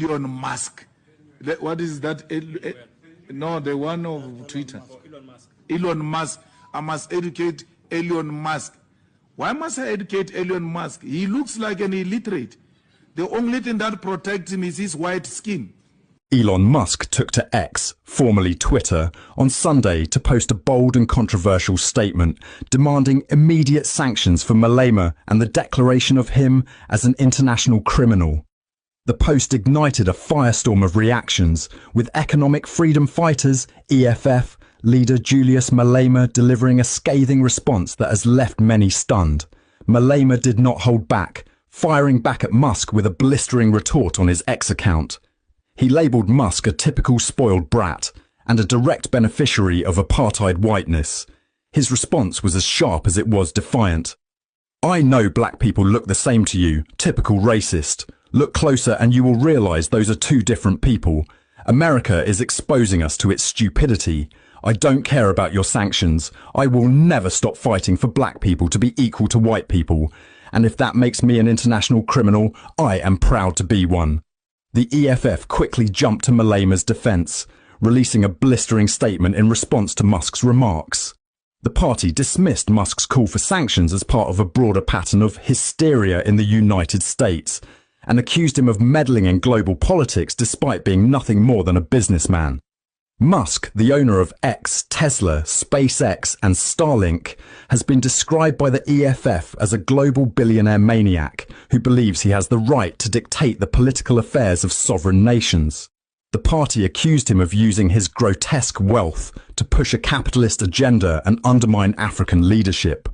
Elon Musk. What is that? No, the one of Twitter. Elon Musk. Elon Musk. I must educate Elon Musk. Why must I educate Elon Musk? He looks like an illiterate. The only thing that protects him is his white skin. Elon Musk took to X, formerly Twitter, on Sunday to post a bold and controversial statement demanding immediate sanctions for Malema and the declaration of him as an international criminal. The post ignited a firestorm of reactions, with economic freedom fighters, EFF, leader Julius Malema delivering a scathing response that has left many stunned. Malema did not hold back, firing back at Musk with a blistering retort on his X account. He labelled Musk a typical spoiled brat and a direct beneficiary of apartheid whiteness. His response was as sharp as it was defiant. "I know black people look the same to you, typical racist. Look closer and you will realise those are two different people. America is exposing us to its stupidity. I don't care about your sanctions. I will never stop fighting for black people to be equal to white people. And if that makes me an international criminal, I am proud to be one." The EFF quickly jumped to Malema's defence, releasing a blistering statement in response to Musk's remarks. The party dismissed Musk's call for sanctions as part of a broader pattern of hysteria in the United States, and accused him of meddling in global politics despite being nothing more than a businessman. Musk, the owner of X, Tesla, SpaceX and Starlink, has been described by the EFF as a global billionaire maniac who believes he has the right to dictate the political affairs of sovereign nations. The party accused him of using his grotesque wealth to push a capitalist agenda and undermine African leadership.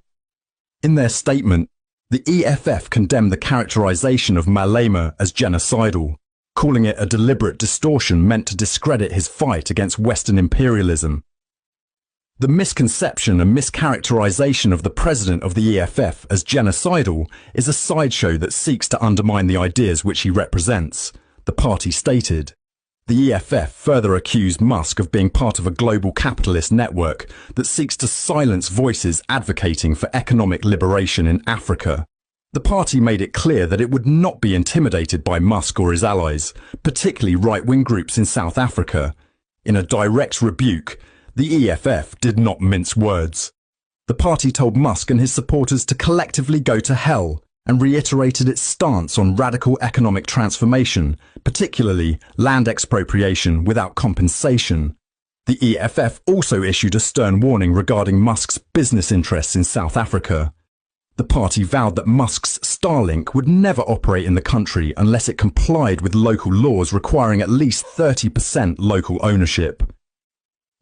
In their statement, the EFF condemned the characterization of Malema as genocidal, calling it a deliberate distortion meant to discredit his fight against Western imperialism. The misconception and mischaracterization of the president of the EFF as genocidal is a sideshow that seeks to undermine the ideas which he represents, the party stated. The EFF further accused Musk of being part of a global capitalist network that seeks to silence voices advocating for economic liberation in Africa. The party made it clear that it would not be intimidated by Musk or his allies, particularly right-wing groups in South Africa. In a direct rebuke, the EFF did not mince words. The party told Musk and his supporters to collectively go to hell and reiterated its stance on radical economic transformation, particularly land expropriation without compensation. The EFF also issued a stern warning regarding Musk's business interests in South Africa. The party vowed that Musk's Starlink would never operate in the country unless it complied with local laws requiring at least 30% local ownership.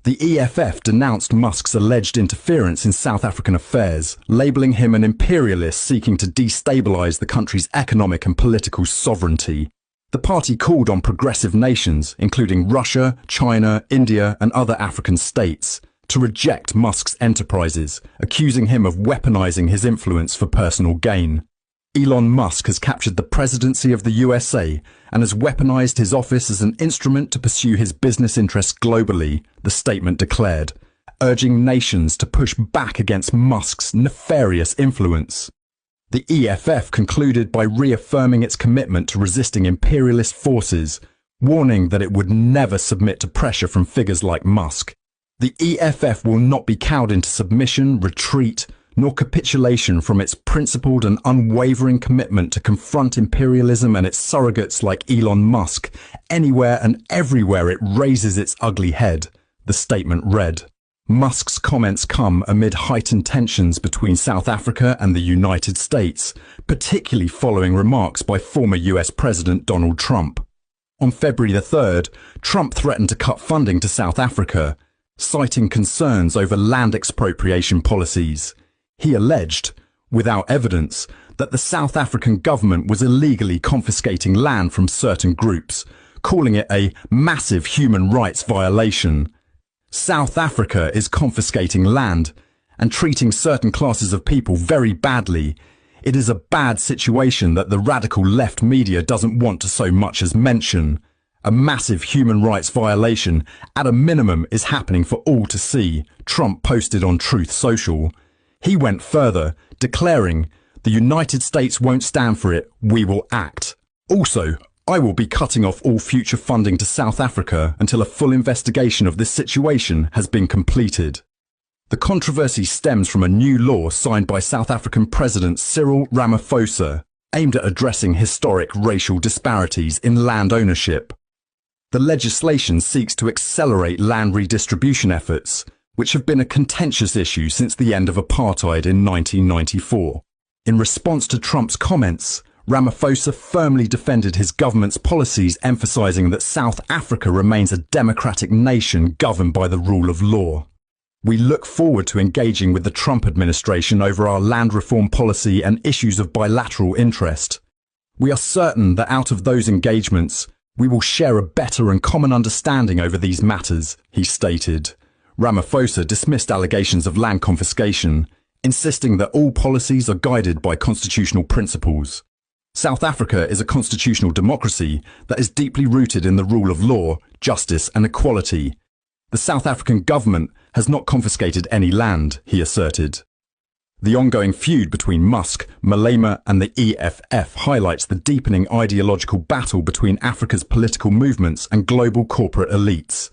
The EFF denounced Musk's alleged interference in South African affairs, labelling him an imperialist seeking to destabilise the country's economic and political sovereignty. The party called on progressive nations, including Russia, China, India and other African states, to reject Musk's enterprises, accusing him of weaponizing his influence for personal gain. Elon Musk has captured the presidency of the USA and has weaponized his office as an instrument to pursue his business interests globally, the statement declared, urging nations to push back against Musk's nefarious influence. The EFF concluded by reaffirming its commitment to resisting imperialist forces, warning that it would never submit to pressure from figures like Musk. The EFF will not be cowed into submission, retreat, nor capitulation from its principled and unwavering commitment to confront imperialism and its surrogates like Elon Musk anywhere and everywhere it raises its ugly head, the statement read. Musk's comments come amid heightened tensions between South Africa and the United States, particularly following remarks by former US President Donald Trump. On February the 3rd, Trump threatened to cut funding to South Africa, citing concerns over land expropriation policies. He alleged, without evidence, that the South African government was illegally confiscating land from certain groups, calling it a massive human rights violation. South Africa is confiscating land and treating certain classes of people very badly. It is a bad situation that the radical left media doesn't want to so much as mention. A massive human rights violation, at a minimum, is happening for all to see, Trump posted on Truth Social. He went further, declaring, "The United States won't stand for it, we will act." Also, I will be cutting off all future funding to South Africa until a full investigation of this situation has been completed. The controversy stems from a new law signed by South African President Cyril Ramaphosa, aimed at addressing historic racial disparities in land ownership. The legislation seeks to accelerate land redistribution efforts, which have been a contentious issue since the end of apartheid in 1994. In response to Trump's comments, Ramaphosa firmly defended his government's policies, emphasizing that South Africa remains a democratic nation governed by the rule of law. We look forward to engaging with the Trump administration over our land reform policy and issues of bilateral interest. We are certain that out of those engagements, we will share a better and common understanding over these matters, he stated. Ramaphosa dismissed allegations of land confiscation, insisting that all policies are guided by constitutional principles. South Africa is a constitutional democracy that is deeply rooted in the rule of law, justice and equality. The South African government has not confiscated any land, he asserted. The ongoing feud between Musk, Malema and the EFF highlights the deepening ideological battle between Africa's political movements and global corporate elites.